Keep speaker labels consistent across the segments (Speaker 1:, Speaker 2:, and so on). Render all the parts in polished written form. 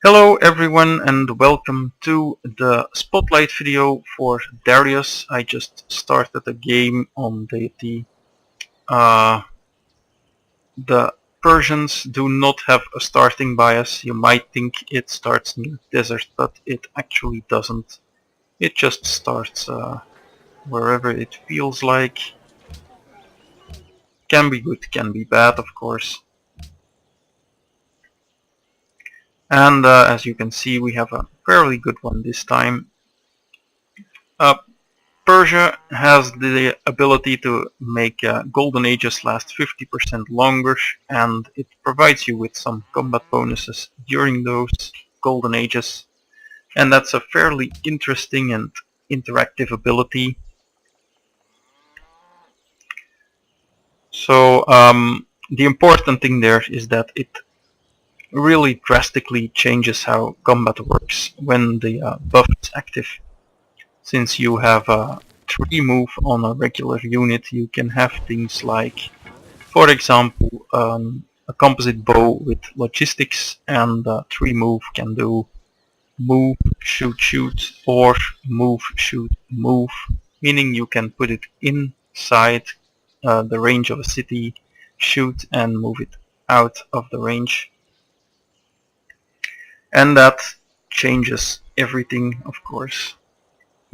Speaker 1: Hello everyone and welcome to the spotlight video for Darius. I just started a game on deity. The Persians do not have a starting bias. You might think it starts near desert, but it actually doesn't. It just starts wherever it feels like. Can be good, can be bad, of course. And as you can see, we have a fairly good one this time. Persia has the ability to make golden ages last 50% longer, and it provides you with some combat bonuses during those golden ages, and that's a fairly interesting and interactive ability. So the important thing there is that it really drastically changes how combat works when the buff is active. Since you have a 3 move on a regular unit, you can have things like, for example, a composite bow with logistics, and 3 move can do move, shoot, shoot, or move, shoot, move, meaning you can put it inside the range of a city, shoot, and move it out of the range. And that changes everything, of course.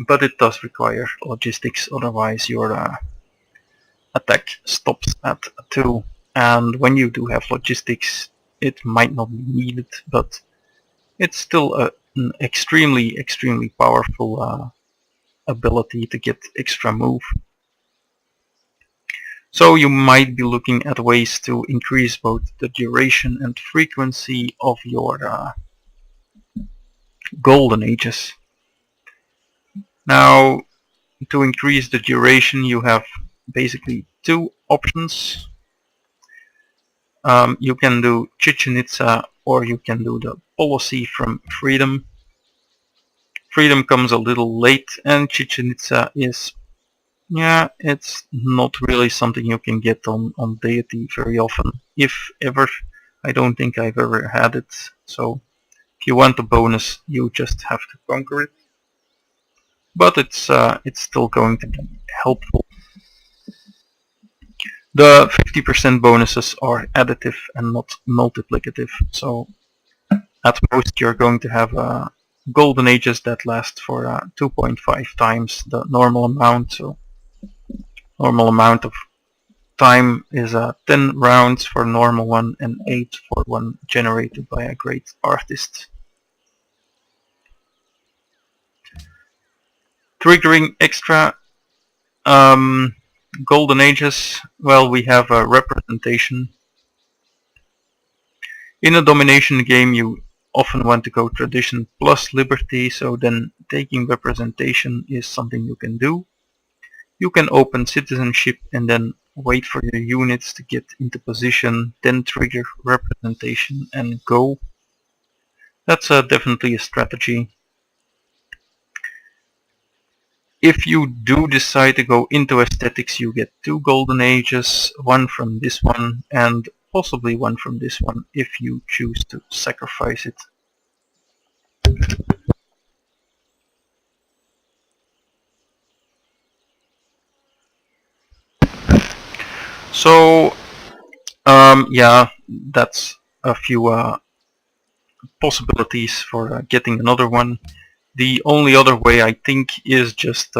Speaker 1: But it does require logistics, otherwise your attack stops at 2. And when you do have logistics, it might not be needed, but it's still an extremely powerful ability to get extra move. So you might be looking at ways to increase both the duration and frequency of your golden ages. Now, to increase the duration, you have basically 2 options. You can do Chichen Itza, or you can do the policy from Freedom. Freedom comes a little late, and Chichen Itza is, it's not really something you can get on deity very often, if ever. I don't think I've ever had it, so if you want a bonus, you just have to conquer it. But it's still going to be helpful. The 50% bonuses are additive and not multiplicative, so at most you're going to have golden ages that last for 2.5 times the normal amount. So normal amount of time is 10 rounds for a normal one and 8 for one generated by a great artist. Triggering extra golden ages, well, we have a representation. In a domination game you often want to go tradition plus liberty, so then taking representation is something you can do. You can open citizenship and then wait for your units to get into position, then trigger representation and go. That's definitely a strategy. If you do decide to go into aesthetics, you get 2 golden ages, 1 from this one and possibly 1 from this one if you choose to sacrifice it. So yeah, that's a few possibilities for getting another one. The only other way, I think, is just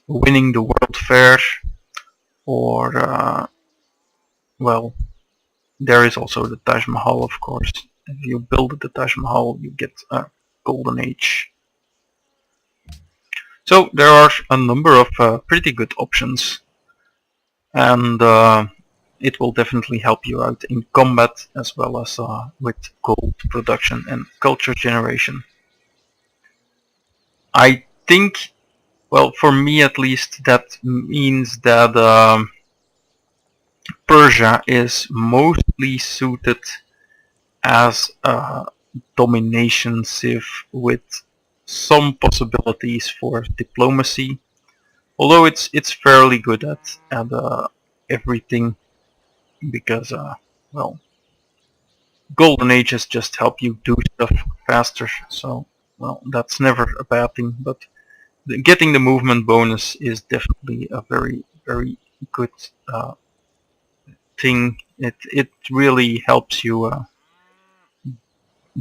Speaker 1: winning the World Fair, or well, there is also the Taj Mahal, of course. If you build the Taj Mahal, you get a golden age. So there are a number of pretty good options, and it will definitely help you out in combat as well as with gold production and culture generation. I think, well, for me at least, that means that Persia is mostly suited as a domination civ with some possibilities for diplomacy, although it's fairly good at everything, because well, Golden Ages just help you do stuff faster, so, well, that's never a bad thing, but getting the movement bonus is definitely a very, very good thing. It really helps you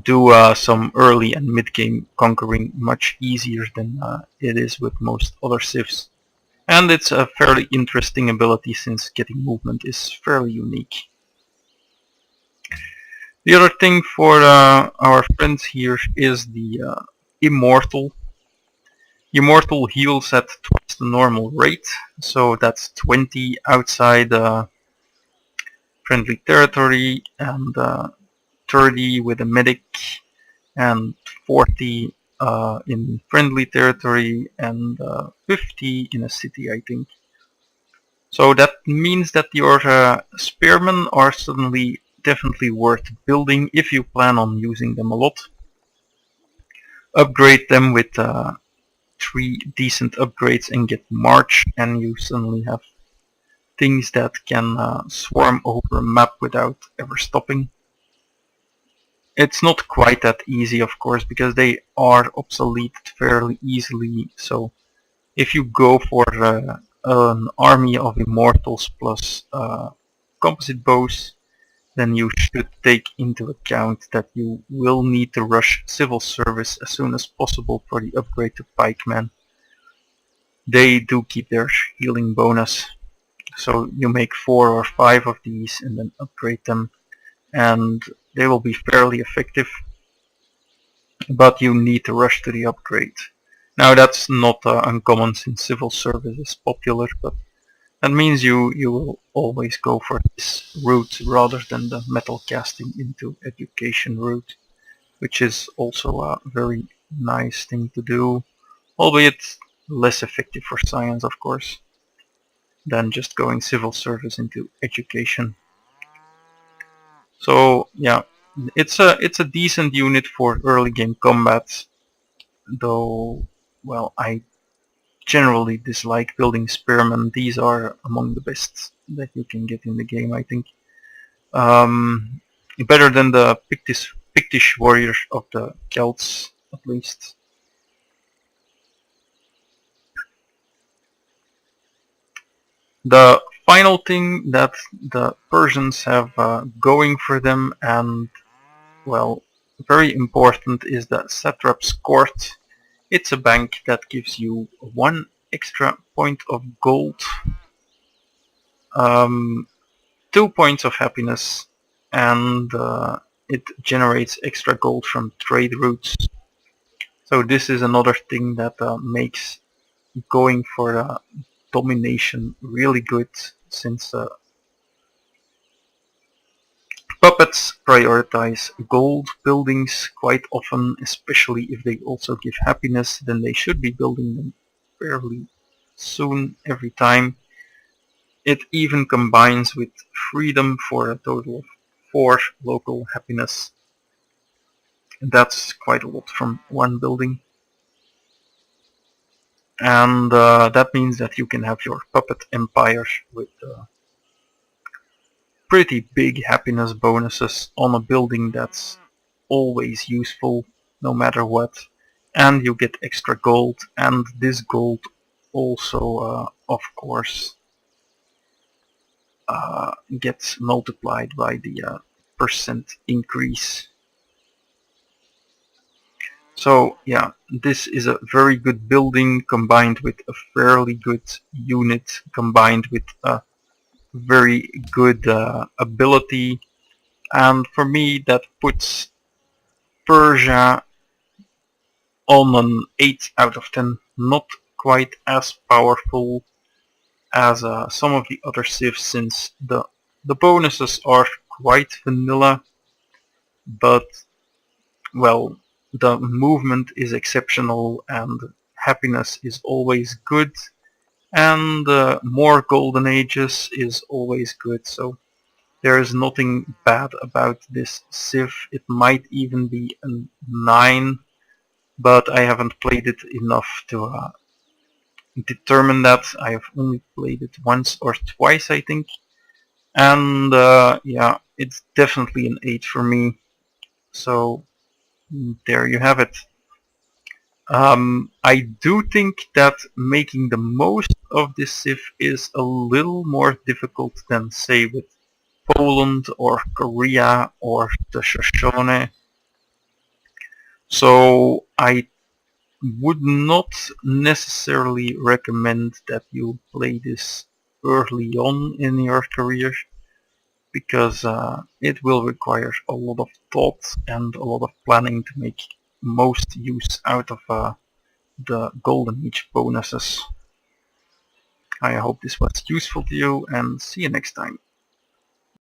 Speaker 1: do some early and mid-game conquering much easier than it is with most other civs. And it's a fairly interesting ability since getting movement is fairly unique. The other thing for our friends here is the Immortal. Immortal heals at twice the normal rate, so that's 20 outside friendly territory and 30 with a medic and 40 in friendly territory and 50 in a city, I think. So that means that your spearmen are suddenly definitely worth building if you plan on using them a lot. Upgrade them with 3 decent upgrades and get March, and you suddenly have things that can swarm over a map without ever stopping. It's not quite that easy, of course, because they are obsolete fairly easily, so if you go for an army of immortals plus composite bows, then you should take into account that you will need to rush civil service as soon as possible for the upgrade to pikemen. They do keep their healing bonus, so you make 4 or 5 of these and then upgrade them, and they will be fairly effective, but you need to rush to the upgrade. Now that's not uncommon since civil service is popular, but that means you will always go for this route rather than the metal casting into education route, which is also a very nice thing to do, albeit less effective for science, of course, than just going civil service into education. So yeah, it's a decent unit for early game combat, though, well, I generally dislike building spearmen. These are among the best that you can get in the game, I think. Better than the Pictish warriors of the Celts, at least. The final thing that the Persians have going for them, and, well, very important, is the Satrap's Court. It's a bank that gives you 1 extra point of gold, 2 points of happiness, and it generates extra gold from trade routes. So this is another thing that makes going for domination really good, since puppets prioritize gold buildings quite often, especially if they also give happiness. Then they should be building them fairly soon every time. It even combines with freedom for a total of 4 local happiness. That's quite a lot from one building. And that means that you can have your puppet empire with pretty big happiness bonuses on a building that's always useful no matter what. And you get extra gold, and this gold also, of course, gets multiplied by the percent increase. So yeah, this is a very good building combined with a fairly good unit combined with a very good ability, and for me that puts Persia on an 8 out of 10. Not quite as powerful as some of the other civs, since the bonuses are quite vanilla, but, well, the movement is exceptional and happiness is always good, and more golden ages is always good, so there is nothing bad about this civ. It might even be a 9, but I haven't played it enough to determine that. I have only played it once or twice, I think, And yeah, it's definitely an 8 for me. So there you have it. I do think that making the most of this civ is a little more difficult than, say, with Poland or Korea or the Shoshone. So I would not necessarily recommend that you play this early on in your career, because it will require a lot of thought and a lot of planning to make most use out of the Golden Age bonuses. I hope this was useful to you, and see you next time.